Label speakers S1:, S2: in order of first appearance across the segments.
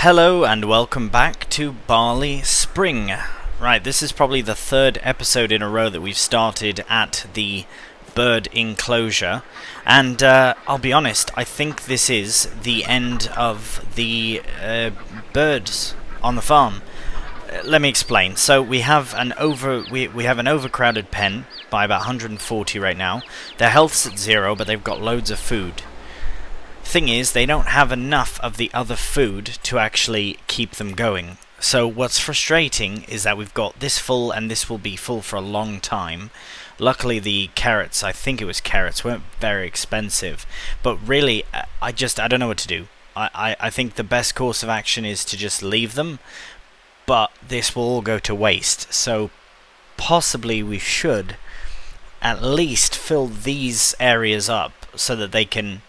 S1: Hello and welcome back to Bally Spring. Right, this is probably the third episode in a row that we've started at the bird enclosure, and I'll be honest, I think this is the end of the birds on the farm. Let me explain. So we have an overcrowded pen by about 140 right now. Their health's at 0, but they've got loads of food. Thing is, they don't have enough of the other food to actually keep them going. So what's frustrating is that we've got this full, and this will be full for a long time. Luckily the carrots, I think it was carrots, weren't very expensive. But really, I don't know what to do. I think the best course of action is to just leave them. But this will all go to waste. So possibly we should at least fill these areas up so that they can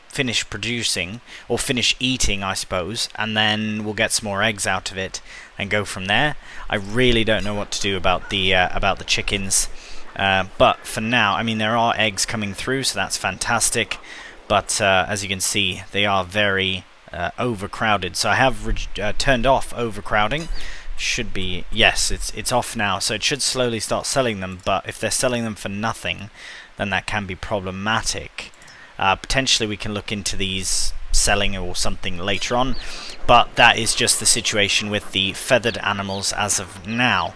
S1: finish producing, or finish eating, I suppose, and then we'll get some more eggs out of it and go from there. I really don't know what to do about the chickens, but for now, I mean, there are eggs coming through, so that's fantastic. But as you can see, they are very overcrowded. So I have turned off overcrowding. Should be, yes, it's off now, so it should slowly start selling them. But if they're selling them for nothing, then that can be problematic. Potentially we can look into these selling or something later on, but that is just the situation with the feathered animals as of now.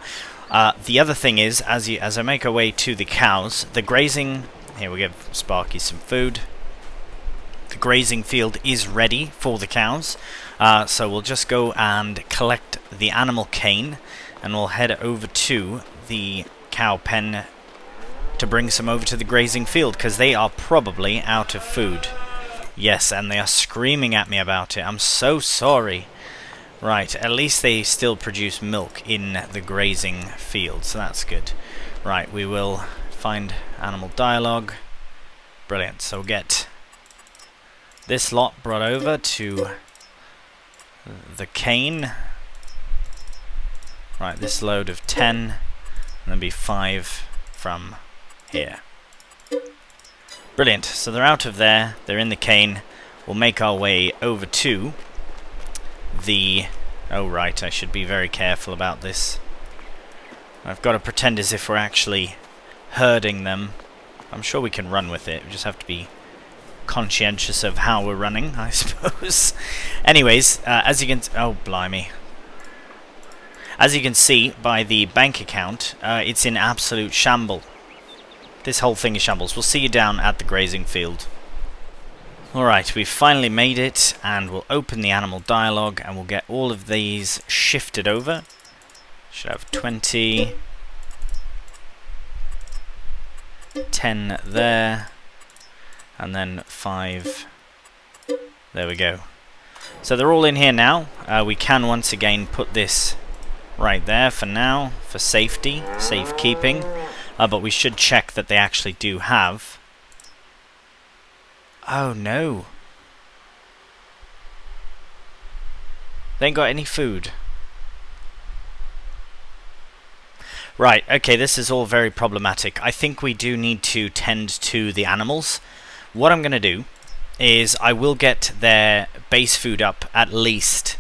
S1: The other thing is, as I make our way to the cows, the grazing, here we give Sparky some food. The grazing field is ready for the cows, so we'll just go and collect the animal cane, and we'll head over to the cow pen to bring some over to the grazing field, because they are probably out of food. Yes, and they are screaming at me about it. I'm so sorry. Right, at least they still produce milk in the grazing field, so that's good. Right, we will find animal dialogue. Brilliant, so we'll get this lot brought over to the cane. Right, this load of 10, and then be 5 from here. Brilliant, so they're out of there, they're in the cane. We'll make our way over to the... oh right, I should be very careful about this. I've got to pretend as if we're actually herding them. I'm sure we can run with it, we just have to be conscientious of how we're running, I suppose. Anyways, as you can... oh blimey. As you can see by the bank account, it's in absolute shambles. This whole thing is shambles. We'll see you down at the grazing field. Alright, we've finally made it, and we'll open the animal dialogue, and we'll get all of these shifted over. Should have 20. 10 there. And then 5. There we go. So they're all in here now. We can once again put this right there for now, for safety, safekeeping. But we should check that they actually do have... oh no! They ain't got any food. Right, okay, this is all very problematic. I think we do need to tend to the animals. What I'm going to do is I will get their base food up at least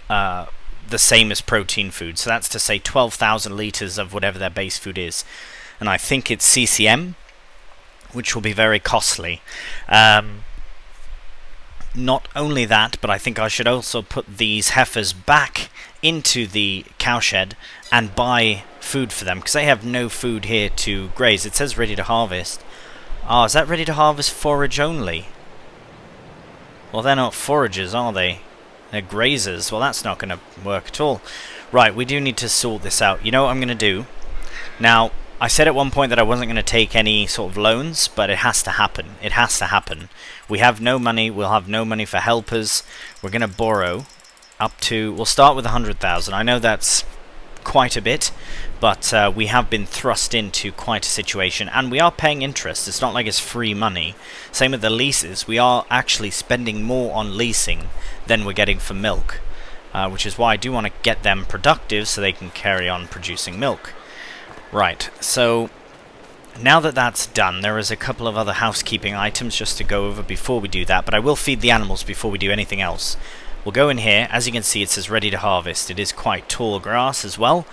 S1: the same as protein food. So that's to say 12,000 litres of whatever their base food is. And I think it's CCM, which will be very costly. Not only that, but I think I should also put these heifers back into the cowshed and buy food for them, because they have no food here to graze. It says ready to harvest. Oh, is that ready to harvest forage only? Well, they're not foragers, are they? They're grazers. Well, that's not going to work at all. Right, we do need to sort this out. You know what I'm going to do? Now, I said at one point that I wasn't going to take any sort of loans, but it has to happen. It has to happen. We have no money. We'll have no money for helpers. We're going to borrow up to... we'll start with 100,000. I know that's quite a bit, but we have been thrust into quite a situation, and we are paying interest. It's not like it's free money. Same with the leases. We are actually spending more on leasing than we're getting for milk, which is why I do want to get them productive so they can carry on producing milk. Right, so now that that's done, there is a couple of other housekeeping items just to go over before we do that, but I will feed the animals before we do anything else. We'll go in here. As you can see, it says ready to harvest. It is quite tall grass as well.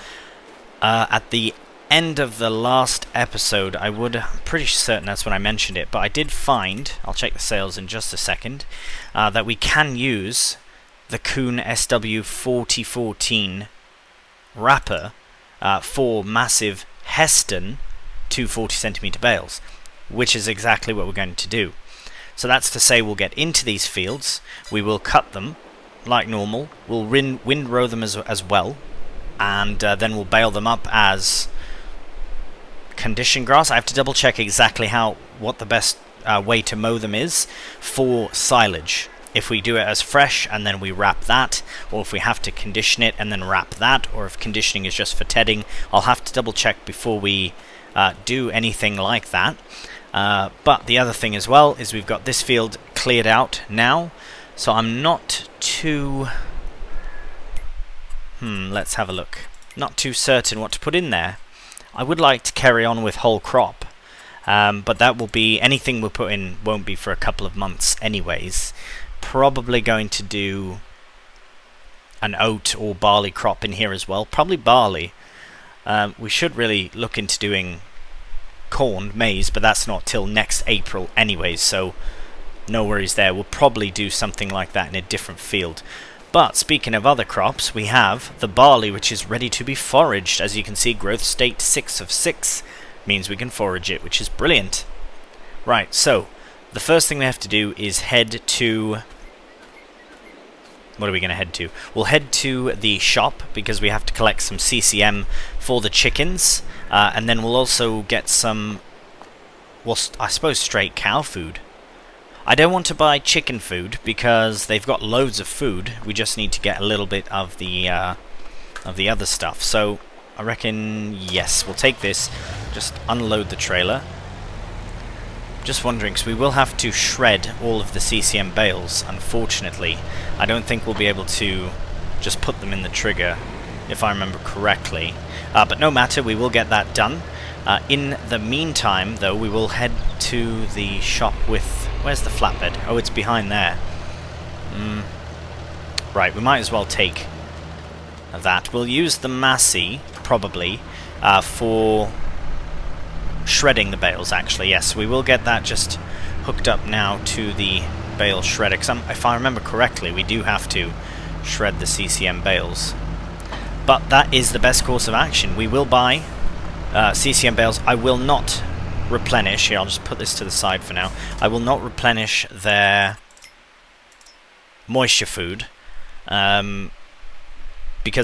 S1: At the end of the last episode, I'm pretty certain that's when I mentioned it, but I did find, I'll check the sales in just a second, that we can use the Kuhn SW4014 wrapper for massive Heston 240 centimeter bales, which is exactly what we're going to do. So that's to say, we'll get into these fields, we will cut them like normal, we'll windrow them as well, and then we'll bale them up as conditioned grass. I have to double check exactly what the best way to mow them is for silage. If we do it as fresh and then we wrap that, or if we have to condition it and then wrap that, or if conditioning is just for tedding, I'll have to double check before we do anything like that. But the other thing as well is we've got this field cleared out now, so I'm not too... let's have a look. Not too certain what to put in there. I would like to carry on with whole crop, but that will be, anything we put in won't be for a couple of months anyways. Probably going to do an oat or barley crop in here as well. Probably barley. We should really look into doing corn, maize, but that's not till next April anyways, so no worries there. We'll probably do something like that in a different field. But speaking of other crops, we have the barley, which is ready to be foraged. As you can see, growth state 6 of 6 means we can forage it, which is brilliant. Right, so the first thing we have to do is head to... What are we going to head to? We'll head to the shop because we have to collect some CCM for the chickens, and then we'll also get some, well, I suppose straight cow food. I don't want to buy chicken food because they've got loads of food. We just need to get a little bit of the other stuff. So I reckon, yes, we'll take this. Just unload the trailer. Just wondering, because we will have to shred all of the CCM bales, unfortunately. I don't think we'll be able to just put them in the trigger, if I remember correctly. But no matter, we will get that done. In the meantime, though, we will head to the shop with... Where's the flatbed? Oh, it's behind there. Right, we might as well take that. We'll use the Massey, probably, for shredding the bales, actually. Yes, we will get that just hooked up now to the bale shredder, because if I remember correctly, we do have to shred the CCM bales. But that is the best course of action. We will buy CCM bales. I will not replenish, here I'll just put this to the side for now, I will not replenish their moisture food, because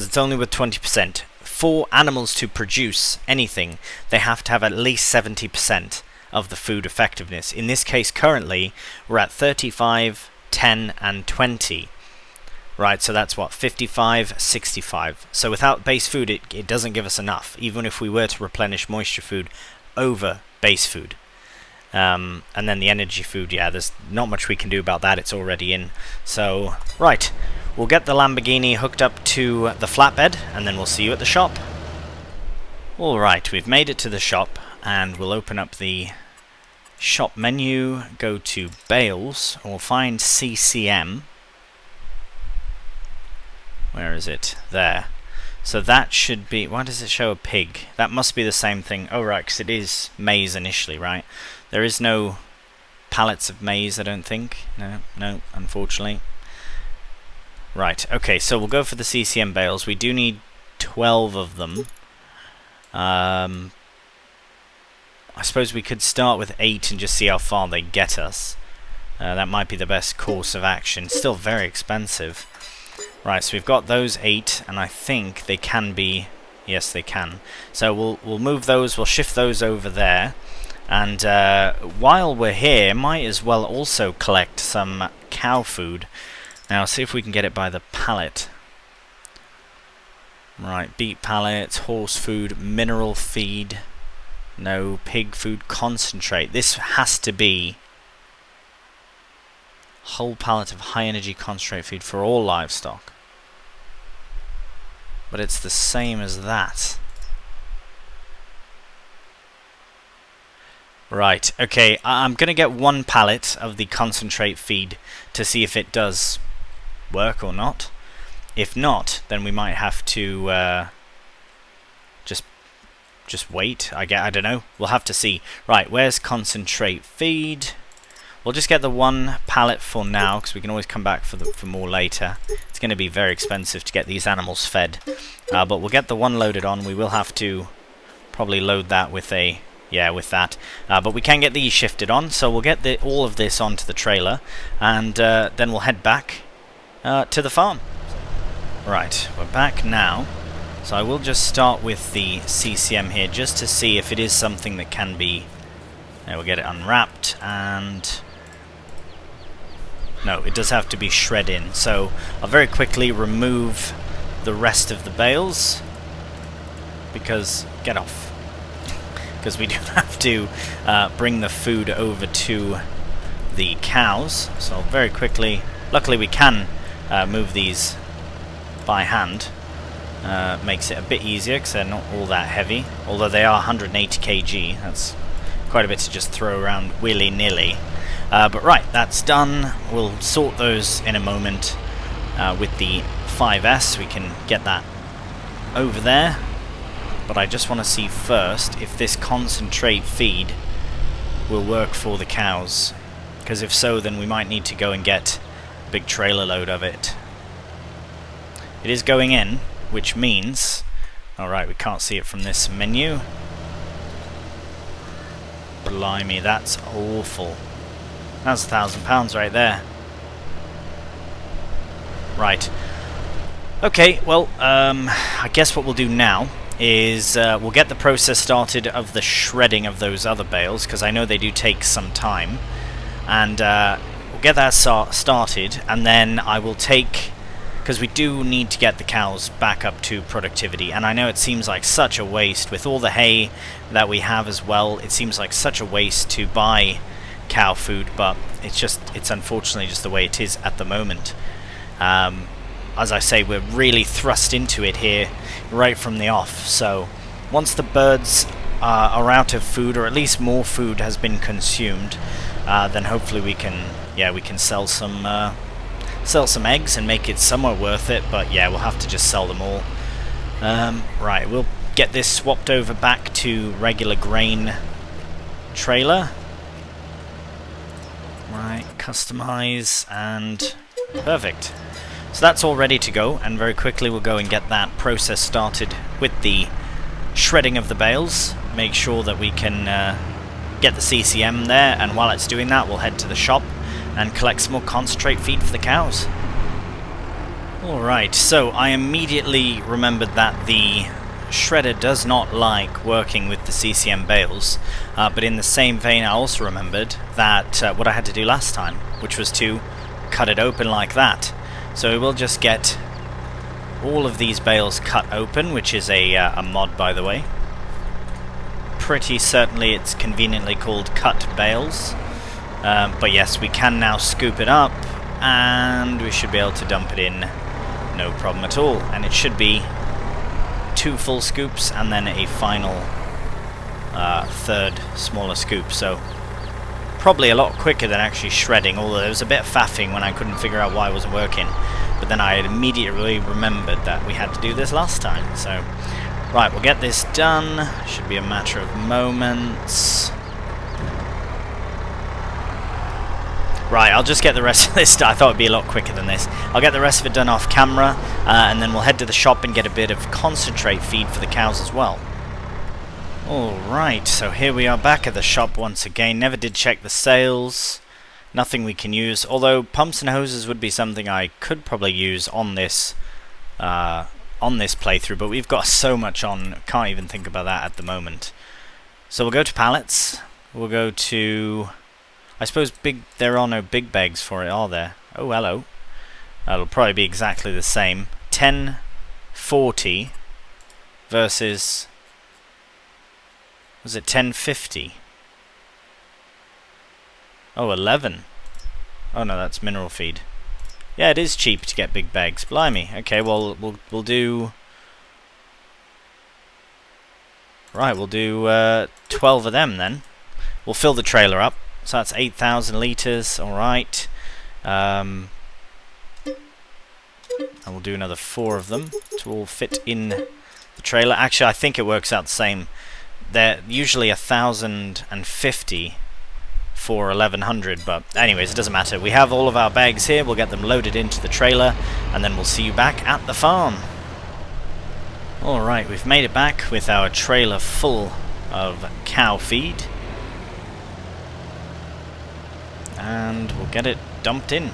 S1: it's only with 20%. For animals to produce anything, they have to have at least 70% of the food effectiveness. In this case, currently, we're at 35, 10, and 20. Right, so that's what, 55, 65. So without base food, it doesn't give us enough, even if we were to replenish moisture food over base food. And then the energy food, yeah, there's not much we can do about that, it's already in. So, right, we'll get the Lamborghini hooked up to the flatbed, and then we'll see you at the shop. Alright, we've made it to the shop, and we'll open up the shop menu, go to Bales, and we'll find CCM. Where is it? There. So that should be... Why does it show a pig? That must be the same thing. Oh, right, because it is maize initially, right? There is no pallets of maize, I don't think. No, unfortunately. Right, okay, so we'll go for the CCM bales. We do need 12 of them. I suppose we could start with 8 and just see how far they get us. That might be the best course of action. Still very expensive. Right, so we've got those 8, and I think they can be... Yes, they can. So we'll move those, we'll shift those over there. And while we're here, might as well also collect some cow food. Now, see if we can get it by the pallet. Right, beet pallets, horse food, mineral feed. No, pig food, concentrate. This has to be whole pallet of high energy concentrate feed for all livestock. But it's the same as that. Right, okay, I'm going to get 1 pallet of the concentrate feed to see if it does work or not. If not, then we might have to just wait. I don't know. We'll have to see. Right, where's concentrate feed? We'll just get the one pallet for now, because we can always come back for more later. It's going to be very expensive to get these animals fed, but we'll get the one loaded on. We will have to probably load that with a with that. But we can get these shifted on, so we'll get all of this onto the trailer, and then we'll head back to the farm. Right, we're back now. So I will just start with the CCM here, just to see if it is something that can be... we'll get it unwrapped, and... no, it does have to be shred in. So I'll very quickly remove the rest of the bales, because... get off. Because we do have to bring the food over to the cows. So I'll very quickly... luckily we can move these by hand. Makes it a bit easier because they're not all that heavy, although they are 180 kg. That's quite a bit to just throw around willy-nilly. But right, that's done. We'll sort those in a moment with the 5S. We can get that over there. But I just want to see first if this concentrate feed will work for the cows, because if so, then we might need to go and get a big trailer load of it. It is going in, which means... alright, we can't see it from this menu. Blimey, that's awful. That's £1,000 right there. Right. Okay, well, I guess what we'll do now is we'll get the process started of the shredding of those other bales, because I know they do take some time. And we'll get that started, and then I will take... because we do need to get the cows back up to productivity, and I know it seems like such a waste with all the hay that we have as well. It seems like such a waste to buy cow food, but it's unfortunately just the way it is at the moment. As I say, we're really thrust into it here right from the off, so once the birds are out of food, or at least more food has been consumed, then hopefully we can sell some eggs and make it somewhat worth it, but yeah, we'll have to just sell them all. Right, we'll get this swapped over back to regular grain trailer. Right, customize, and perfect. So that's all ready to go, and very quickly we'll go and get that process started with the shredding of the bales. Make sure that we can get the CCM there, and while it's doing that, we'll head to the shop and collect some more concentrate feed for the cows. Alright, so I immediately remembered that the shredder does not like working with the CCM bales, but in the same vein I also remembered that what I had to do last time, which was to cut it open like that. So we will just get all of these bales cut open, which is a mod, by the way. Pretty certainly it's conveniently called cut bales. But yes, we can now scoop it up, and we should be able to dump it in no problem at all. And it should be 2 full scoops and then a final third smaller scoop. So probably a lot quicker than actually shredding, although there was a bit of faffing when I couldn't figure out why it wasn't working. But then I had immediately remembered that we had to do this last time. So, right, we'll get this done. Should be a matter of moments. Right, I'll just get the rest of this done. I thought it'd be a lot quicker than this. I'll get the rest of it done off camera, and then we'll head to the shop and get a bit of concentrate feed for the cows as well. Alright, so here we are back at the shop once again. Never did check the sales. Nothing we can use, although pumps and hoses would be something I could probably use on this playthrough, but we've got so much on, can't even think about that at the moment. So we'll go to pallets. We'll go to... I suppose there are no big bags for it, are there? Oh, hello. That'll probably be exactly the same. 1040 versus... was it 1050? Oh, 11. Oh no, that's mineral feed. Yeah, it is cheap to get big bags. Blimey. Okay, well, we'll do... right, we'll do 12 of them then. We'll fill the trailer up. So that's 8,000 litres, alright. And we'll do another 4 of them to all fit in the trailer. Actually, I think it works out the same. They're usually 1,050 for 1,100, but anyways, it doesn't matter. We have all of our bags here. We'll get them loaded into the trailer, and then we'll see you back at the farm. Alright, we've made it back with our trailer full of cow feed. And we'll get it dumped in.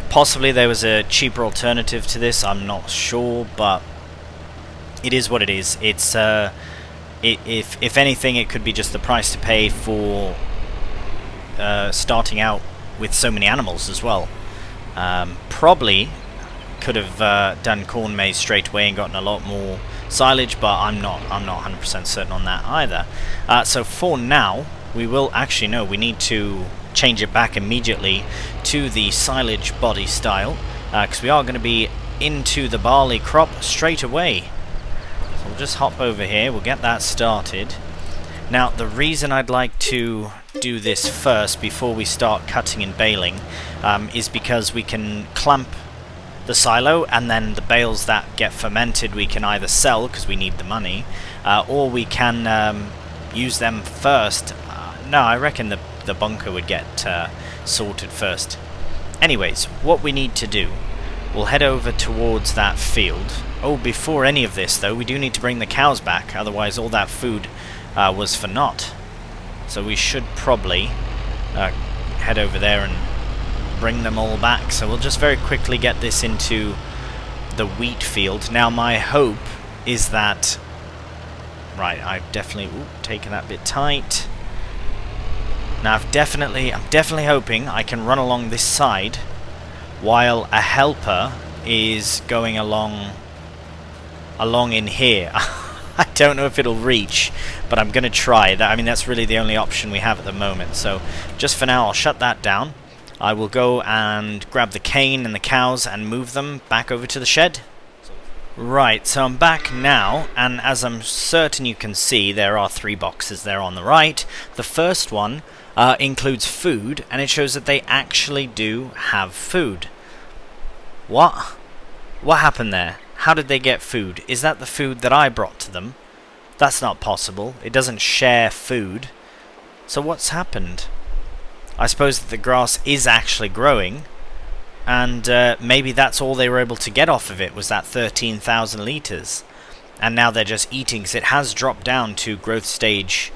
S1: Possibly there was a cheaper alternative to this, I'm not sure, but it is what it is. It's if anything, it could be just the price to pay for starting out with so many animals as well. Probably could have done corn maze straight away and gotten a lot more silage, but I'm not 100% certain on that either. So for now, we will actually know we need to change it back immediately to the silage body style, because we are going to be into the barley crop straight away. So we'll just hop over here, we'll get that started. Now the reason I'd like to do this first before we start cutting and baling is because we can clamp the silo, and then the bales that get fermented we can either sell because we need the money, or we can use them first. No, I reckon the bunker would get sorted first. Anyways, what we need to do, we'll head over towards that field. Oh, before any of this though, we do need to bring the cows back, otherwise all that food was for naught. So we should probably head over there and bring them all back. So we'll just very quickly get this into the wheat field. Now my hope is that... Right, I've definitely taken that bit tight. Now I'm definitely hoping I can run along this side while a helper is going along in here. I don't know if it'll reach, but I'm gonna try that. I mean, that's really the only option we have at the moment. So just for now, I'll shut that down. I will go and grab the cane and the cows and move them back over to the shed. Right, so I'm back now, and as I'm certain you can see, there are 3 boxes there on the right. The first one includes food, and it shows that they actually do have food. What? What happened there? How did they get food? Is that the food that I brought to them? That's not possible. It doesn't share food. So what's happened? I suppose that the grass is actually growing, and maybe that's all they were able to get off of it, was that 13,000 litres. And now they're just eating, because it has dropped down to growth stage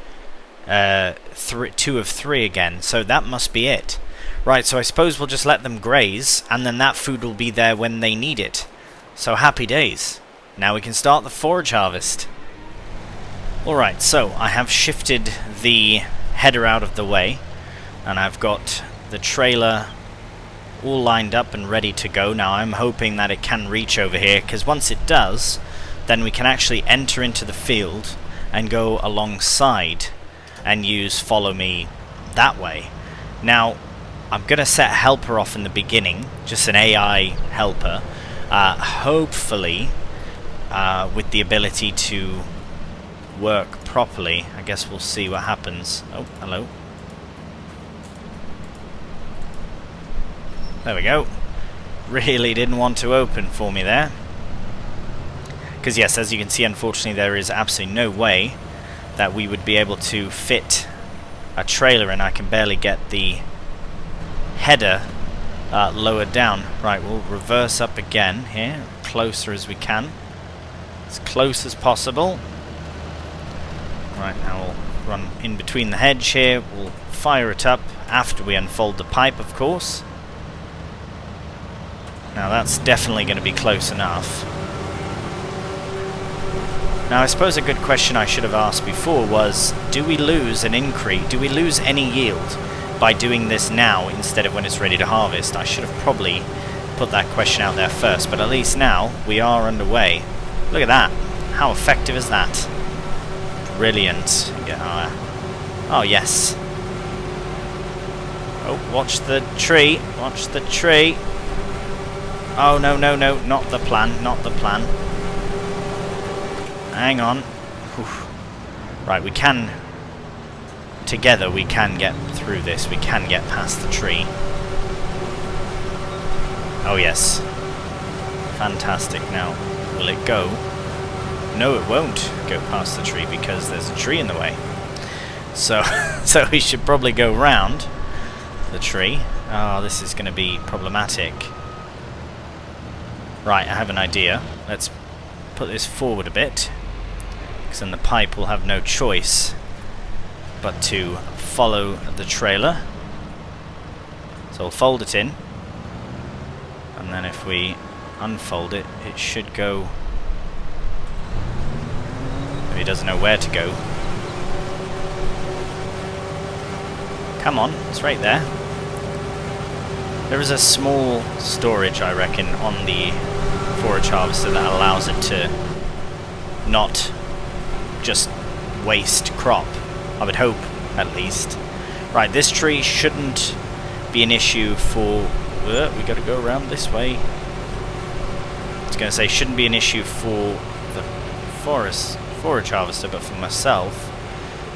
S1: 2 of 3 again, so that must be it. Right, so I suppose we'll just let them graze, and then that food will be there when they need it. So happy days. Now we can start the forage harvest. Alright, so I have shifted the header out of the way, and I've got the trailer all lined up and ready to go. Now I'm hoping that it can reach over here, because once it does, then we can actually enter into the field and go alongside and use follow me that way. Now I'm going to set a helper off in the beginning, just an AI helper, hopefully with the ability to work properly. I guess we'll see what happens. Oh, hello. There we go. Really didn't want to open for me there. Because yes, as you can see, unfortunately there is absolutely no way that we would be able to fit a trailer in. I can barely get the header lowered down. Right, we'll reverse up again here, closer as we can. As close as possible. Right, now we'll run in between the hedge here. We'll fire it up after we unfold the pipe, of course. Now that's definitely going to be close enough. Now I suppose a good question I should have asked before was, do we lose an increase, do we lose any yield by doing this now instead of when it's ready to harvest? I should have probably put that question out there first, but at least now we are underway. Look at that. How effective is that? Brilliant. Yeah. Oh yes. Oh, watch the tree. Watch the tree. Oh, no, no, no, not the plan, not the plan. Hang on. Whew. Right, we can... Together we can get through this, we can get past the tree. Oh yes. Fantastic. Now, will it go? No, it won't go past the tree because there's a tree in the way. So, so we should probably go round the tree. Oh, this is going to be problematic. Right, I have an idea. Let's put this forward a bit, because then the pipe will have no choice but to follow the trailer. So we'll fold it in, and then if we unfold it, it should go. Maybe it doesn't know where to go. Come on, it's right there. There is a small storage, I reckon, on the forage harvester that allows it to not just waste crop. I would hope, at least. Right, this tree shouldn't be an issue for... we gotta go around this way. I was gonna say, shouldn't be an issue for the forage harvester, but for myself.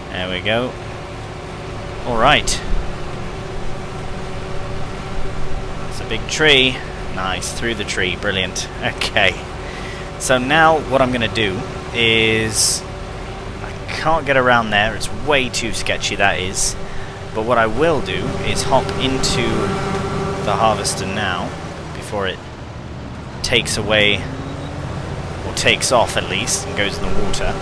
S1: There we go. Alright. It's a big tree. Nice, through the tree, brilliant. Okay. So now what I'm going to do is... I can't get around there, it's way too sketchy, that is. But what I will do is hop into the harvester now, before it takes away, or takes off at least, and goes in the water.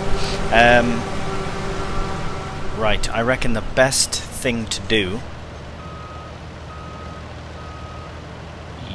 S1: Right, I reckon the best thing to do...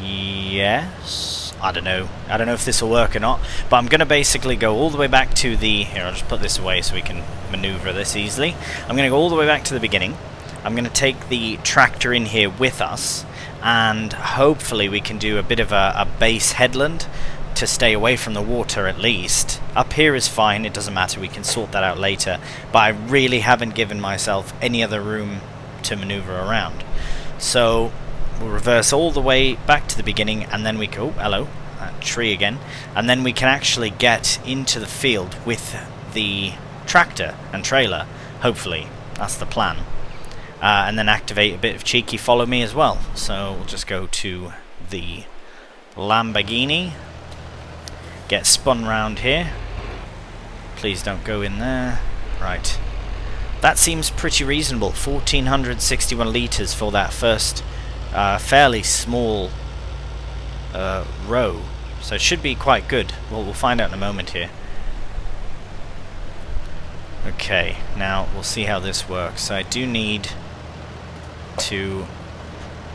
S1: Yes? I don't know. I don't know if this will work or not, but I'm going to basically go all the way back to the... Here, I'll just put this away so we can maneuver this easily. I'm going to go all the way back to the beginning. I'm going to take the tractor in here with us, and hopefully we can do a bit of a base headland to stay away from the water at least. Up here is fine, it doesn't matter, we can sort that out later, but I really haven't given myself any other room to maneuver around. So we'll reverse all the way back to the beginning, and then we go... Oh, hello, that tree again. And then we can actually get into the field with the tractor and trailer, hopefully. That's the plan. And then activate a bit of cheeky follow me as well. So we'll just go to the Lamborghini. Get spun round here. Please don't go in there. Right. That seems pretty reasonable. 1461 litres for that first fairly small row. So it should be quite good. Well, we'll find out in a moment here. Okay, now we'll see how this works. So I do need to...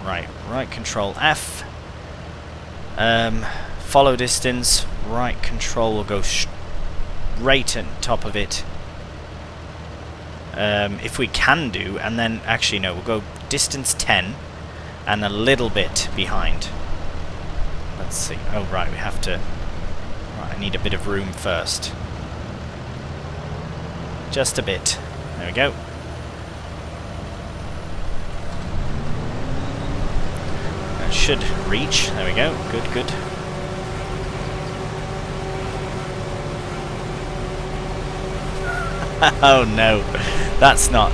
S1: Right control F. Follow distance. Right control will go straight on top of it. If we can do, and then actually no, we'll go distance 10 and a little bit behind. Let's see. Oh right, we have to... Right, I need a bit of room first. Just a bit. There we go. That should reach. There we go. Good, good. Oh no, that's not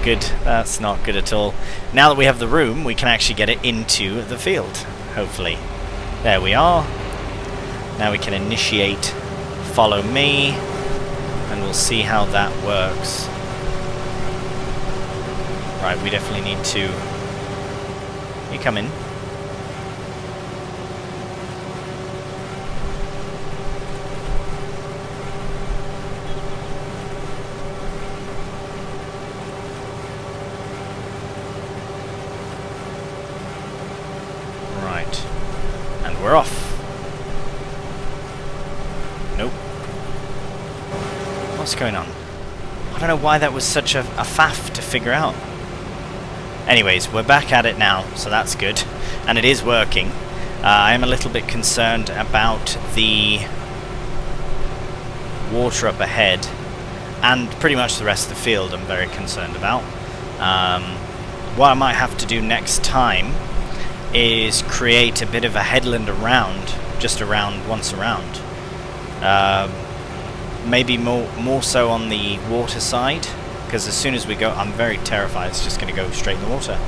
S1: good. That's not good at all. Now that we have the room, we can actually get it into the field, hopefully. There we are. Now we can initiate follow me, and we'll see how that works. Right, we definitely need to... You come in. We're off. Nope. What's going on? I don't know why that was such a faff to figure out. Anyways, we're back at it now, so that's good. And it is working. I am a little bit concerned about the water up ahead, and pretty much the rest of the field I'm very concerned about. What I might have to do next time is create a bit of a headland around, just around, once around. Maybe more so on the water side, because as soon as we go, I'm very terrified it's just going to go straight in the water.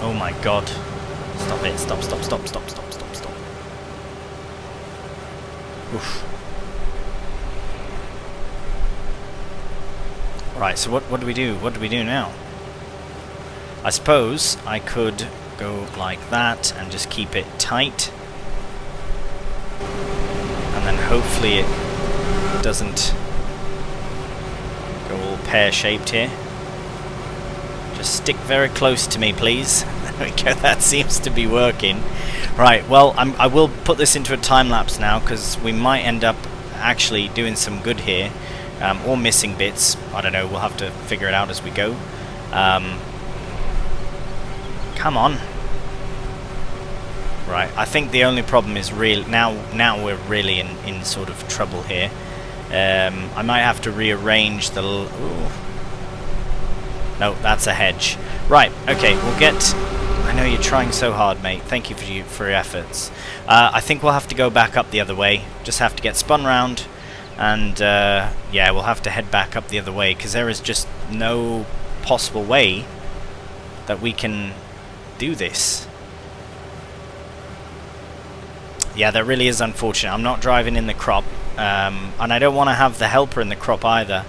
S1: Oh my god. Stop it. Stop, stop, stop, stop, stop, stop, stop. Oof. Right, so what do we do? What do we do now? I suppose I could go like that and just keep it tight. And then hopefully it doesn't go all pear-shaped here. Just stick very close to me, please. There we go, that seems to be working. Right, well, I will put this into a time-lapse now, because we might end up actually doing some good here. Or missing bits. I don't know, we'll have to figure it out as we go. Come on. Right, I think the only problem is now we're really in sort of trouble here. I might have to rearrange the... Ooh. No, that's a hedge. Right, okay, we'll get... I know you're trying so hard, mate. Thank you for your efforts. I think we'll have to go back up the other way. Just have to get spun round. And, yeah, we'll have to head back up the other way, because there is just no possible way that we can do this. Yeah, that really is unfortunate. I'm not driving in the crop, and I don't want to have the helper in the crop either,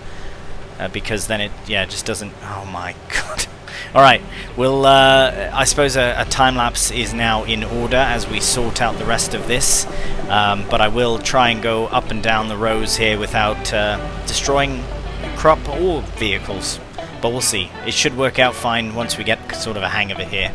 S1: because then it, yeah, just doesn't... Oh my god. Alright, we'll, I suppose a time-lapse is now in order as we sort out the rest of this, but I will try and go up and down the rows here without destroying crop or vehicles, but we'll see. It should work out fine once we get sort of a hang of it here.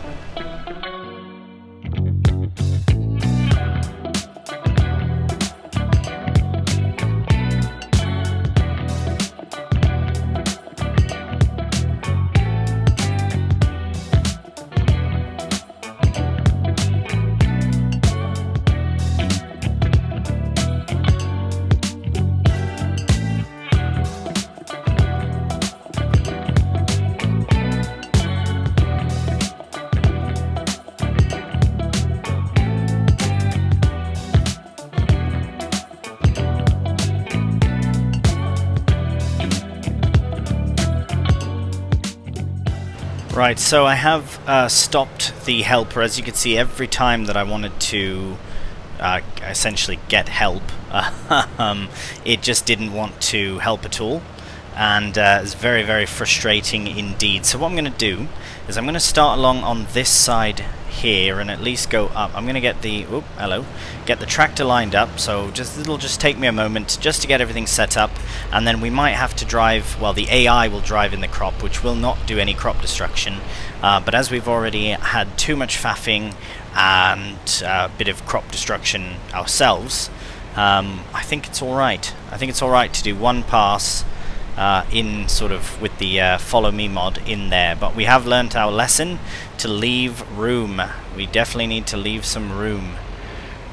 S1: Right, so I have stopped the helper. As you can see, every time that I wanted to essentially get help, it just didn't want to help at all, and it's very, very frustrating indeed. So what I'm going to do is I'm going to start along on this side here and at least go up. I'm going to get the get the tractor lined up, so it'll just take me a moment just to get everything set up, and then we might have to drive, well, the AI will drive in the crop, which will not do any crop destruction, but as we've already had too much faffing and a bit of crop destruction ourselves, I think it's alright. I think it's alright to do one pass in sort of with the follow me mod in there, but we have learnt our lesson to leave room. We definitely need to leave some room.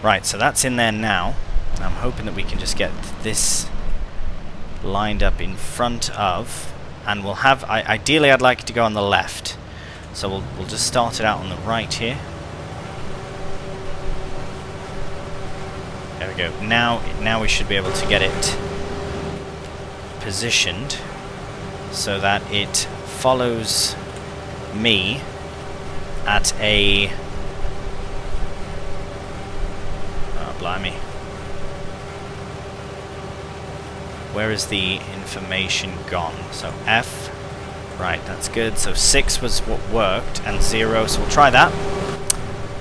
S1: Right, so that's in there now. I'm hoping that we can just get this lined up in front of, and we'll have, ideally I'd like it to go on the left, so we'll just start it out on the right here. There we go. Now we should be able to get it positioned so that it follows me at a... Oh, blimey. Where is the information gone? So F. Right, that's good. So 6 was what worked, and 0, so we'll try that.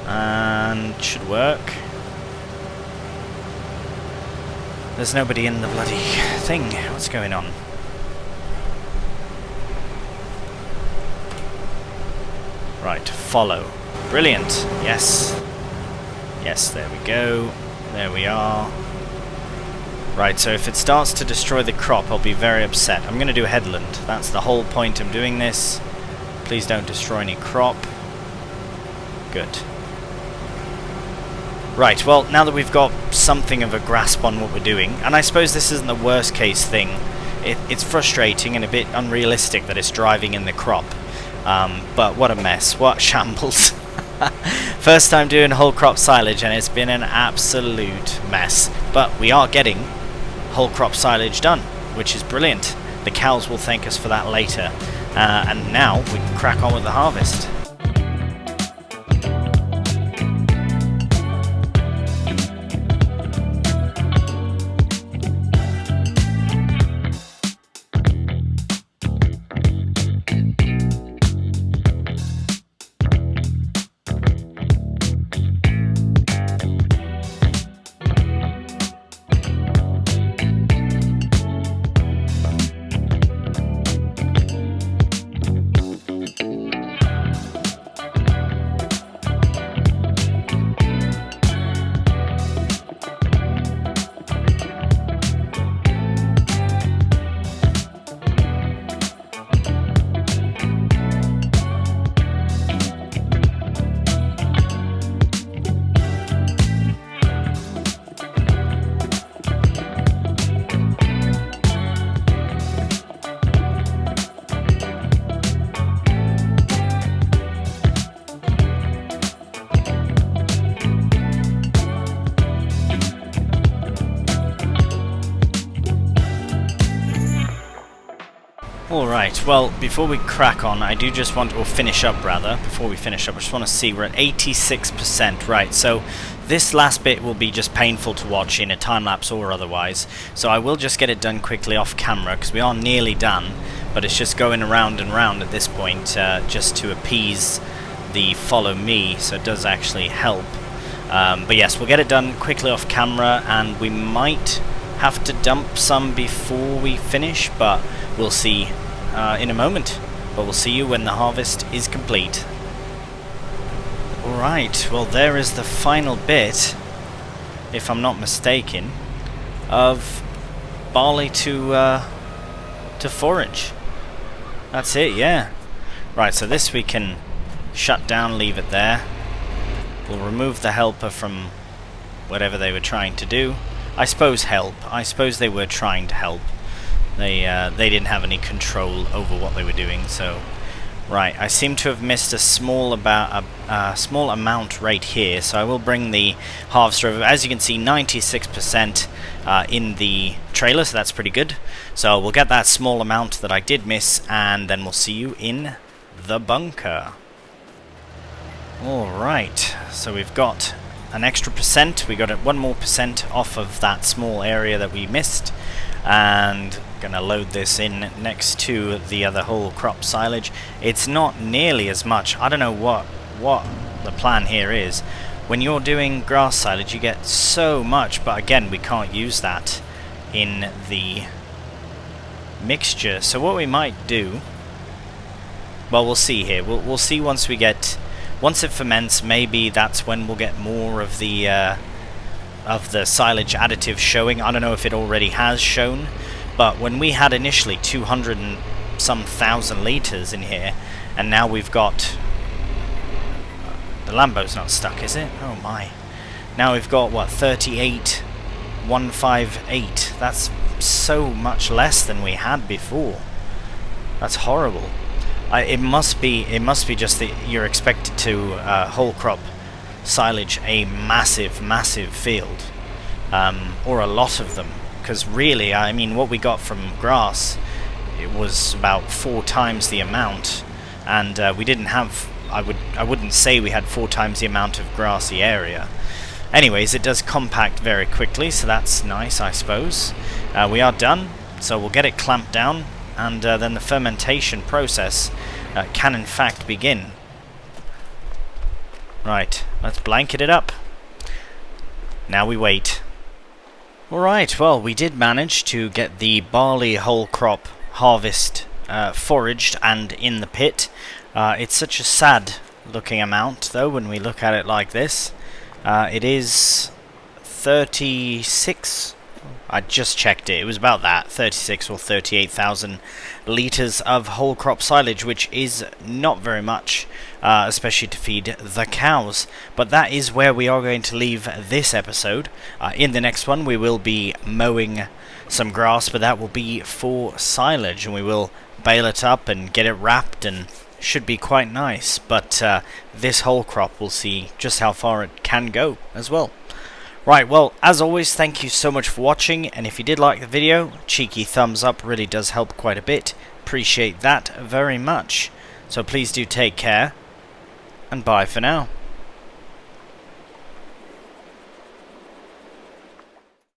S1: And should work. There's nobody in the bloody thing. What's going on? Right, follow. Brilliant. Yes. Yes, there we go. There we are. Right, so if it starts to destroy the crop, I'll be very upset. I'm going to do headland. That's the whole point of doing this. Please don't destroy any crop. Good. Right, well, now that we've got something of a grasp on what we're doing, and I suppose this isn't the worst case thing, it's frustrating and a bit unrealistic that it's driving in the crop. But what a mess, what shambles. First time doing whole crop silage and it's been an absolute mess. But we are getting whole crop silage done, which is brilliant. The cows will thank us for that later. And now we can crack on with the harvest. Alright, well, before we crack on, I do just want to, or finish up rather, before we finish up, I just want to see we're at 86%, right, so this last bit will be just painful to watch in a time-lapse or otherwise, so I will just get it done quickly off camera, because we are nearly done, but it's just going around and round at this point, just to appease the follow me, so it does actually help. But yes, we'll get it done quickly off camera, and we might have to dump some before we finish, but we'll see in a moment. But we'll see you when the harvest is complete. Alright, well there is the final bit, if I'm not mistaken, of barley to forage. That's it, yeah. Right, so this we can shut down, leave it there. We'll remove the helper from whatever they were trying to do. I suppose they were trying to help. They didn't have any control over what they were doing, so... Right, I seem to have missed a small amount right here, so I will bring the harvester over. As you can see, 96% in the trailer, so that's pretty good. So we'll get that small amount that I did miss, and then we'll see you in the bunker. Alright, so we've got an extra percent. We got 1 more percent off of that small area that we missed, and gonna load this in next to the other whole crop silage. It's not nearly as much. I don't know what the plan here is. When you're doing grass silage you get so much, but again we can't use that in the mixture. So what we might do, well, we'll see here. We'll see once it ferments. Maybe that's when we'll get more of the silage additive showing. I don't know if it already has shown, but when we had initially 200 and some thousand litres in here, and now we've got... the Lambo's not stuck, is it? Oh my. Now we've got, what, 38,158. That's so much less than we had before. That's horrible. It must be just that you're expected to whole crop silage a massive field, or a lot of them, because really, I mean, what we got from grass, it was about 4 times the amount, and we didn't have, I wouldn't say we had 4 times the amount of grassy area. Anyways, it does compact very quickly, so that's nice, I suppose. We are done, so we'll get it clamped down, and then the fermentation process can in fact begin. Right, let's blanket it up. Now we wait. Alright, well, we did manage to get the barley whole crop harvest foraged and in the pit. It's such a sad looking amount though when we look at it like this. It is 36, I just checked it, it was about that, 36 or 38,000 litres of whole crop silage, which is not very much, especially to feed the cows. But that is where we are going to leave this episode. In the next one we will be mowing some grass, but that will be for silage, and we will bale it up and get it wrapped, and should be quite nice. But this whole crop, we'll see just how far it can go as well. Right, well, as always, thank you so much for watching, and if you did like the video, cheeky thumbs up really does help quite a bit. Appreciate that very much. So please do take care, and bye for now.